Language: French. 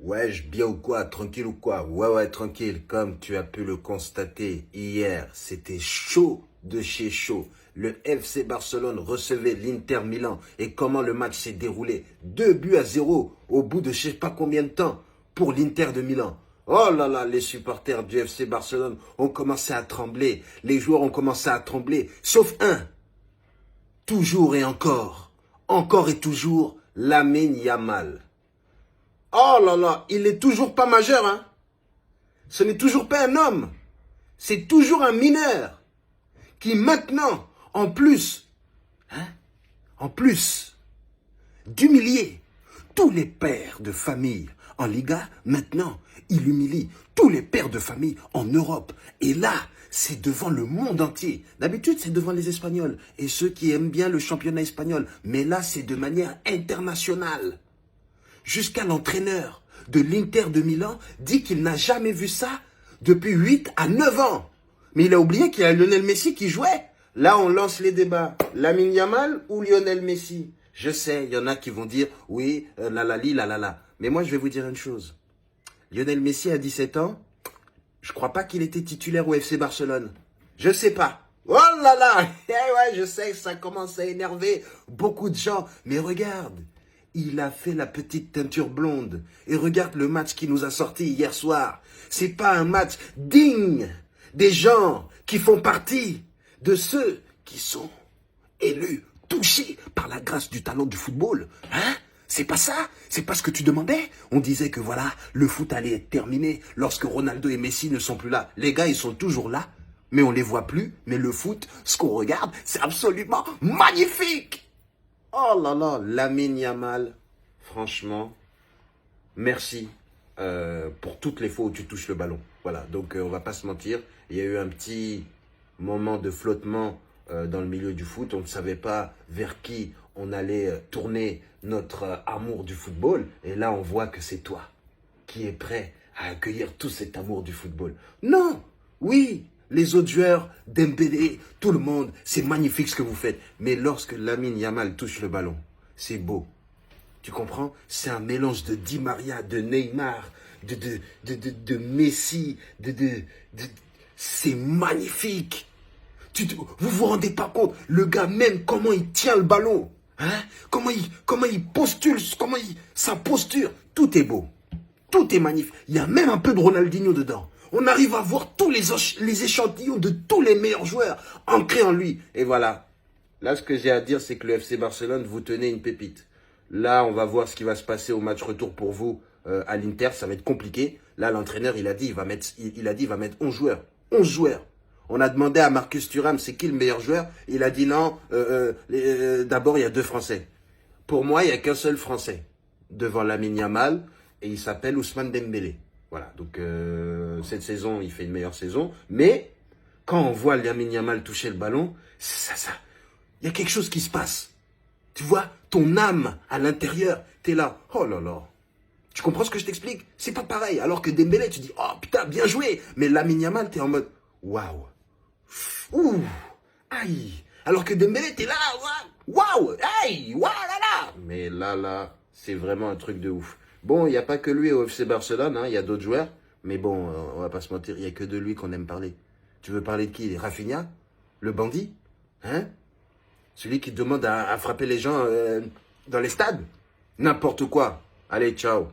Wesh, bien ou quoi? Tranquille ou quoi? Ouais, tranquille. Comme tu as pu le constater hier, c'était chaud de chez chaud. Le FC Barcelone recevait l'Inter Milan. Et comment le match s'est déroulé? 2 buts à 0 au bout de je sais pas combien de temps pour l'Inter de Milan. Oh là là, les supporters du FC Barcelone ont commencé à trembler. Les joueurs ont commencé à trembler. Sauf un. Toujours et encore et toujours, Lamine Yamal. Oh là là, il n'est toujours pas majeur, hein. Ce n'est toujours pas un homme. C'est toujours un mineur qui maintenant, hein, en plus d'humilier tous les pères de famille en Liga, maintenant, il humilie tous les pères de famille en Europe. Et là, c'est devant le monde entier. D'habitude, c'est devant les Espagnols et ceux qui aiment bien le championnat espagnol. Mais là, c'est de manière internationale. Jusqu'à l'entraîneur de l'Inter de Milan dit qu'il n'a jamais vu ça depuis 8 à 9 ans. Mais il a oublié qu'il y a Lionel Messi qui jouait. Là, on lance les débats. Lamine Yamal ou Lionel Messi? Je sais, il y en a qui vont dire, oui, la. Mais moi, je vais vous dire une chose. Lionel Messi a 17 ans. Je crois pas qu'il était titulaire au FC Barcelone. Je sais pas. Oh là là. Ouais, je sais, ça commence à énerver beaucoup de gens. Mais regarde. Il a fait la petite teinture blonde. Et regarde le match qu'il nous a sorti hier soir. C'est pas un match digne des gens qui font partie de ceux qui sont élus, touchés par la grâce du talent du football. Hein? C'est pas ça? C'est pas ce que tu demandais? On disait que voilà, le foot allait être terminé lorsque Ronaldo et Messi ne sont plus là. Les gars, ils sont toujours là, mais on les voit plus. Mais le foot, ce qu'on regarde, c'est absolument magnifique! Oh là là, Lamine Yamal, franchement, merci pour toutes les fois où tu touches le ballon. Voilà, donc on va pas se mentir, il y a eu un petit moment de flottement dans le milieu du foot. On ne savait pas vers qui on allait tourner notre amour du football. Et là, on voit que c'est toi qui es prêt à accueillir tout cet amour du football. Non, oui, les autres joueurs, Dembélé, tout le monde, c'est magnifique ce que vous faites. Mais lorsque Lamine Yamal touche le ballon, c'est beau. Tu comprends? C'est un mélange de Di Maria, de Neymar, de Messi, c'est magnifique. Vous vous rendez pas compte, le gars même, comment il tient le ballon, hein? Comment il postule, sa posture, tout est beau. Tout est magnifique. Il y a même un peu de Ronaldinho dedans. On arrive à voir tous les échantillons de tous les meilleurs joueurs ancrés en lui. Et voilà. Là, ce que j'ai à dire, c'est que le FC Barcelone, vous tenez une pépite. Là, on va voir ce qui va se passer au match retour pour vous à l'Inter. Ça va être compliqué. Là, l'entraîneur, il a dit, il va mettre 11 joueurs. 11 joueurs. On a demandé à Marcus Thuram, c'est qui le meilleur joueur? Il a dit non, d'abord, il y a 2 Français. Pour moi, il n'y a qu'un seul Français devant Lamine Yamal. Et il s'appelle Ousmane Dembélé. Voilà, donc cette saison, il fait une meilleure saison. Mais quand on voit Lamine Yamal toucher le ballon, il y a quelque chose qui se passe. Tu vois, ton âme à l'intérieur, t'es là. Oh là là. Tu comprends ce que je t'explique? C'est pas pareil. Alors que Dembélé, tu dis, oh putain, bien joué. Mais Lamine Yamal, t'es en mode, waouh. Ouh. Aïe. Alors que Dembélé, t'es là, waouh. Aïe. Waouh là là. Mais là, c'est vraiment un truc de ouf. Bon, il n'y a pas que lui au FC Barcelone, hein, il y a d'autres joueurs. Mais bon, on va pas se mentir, il n'y a que de lui qu'on aime parler. Tu veux parler de qui? Rafinha? Le bandit? Hein? Celui qui demande à frapper les gens dans les stades? N'importe quoi. Allez, ciao.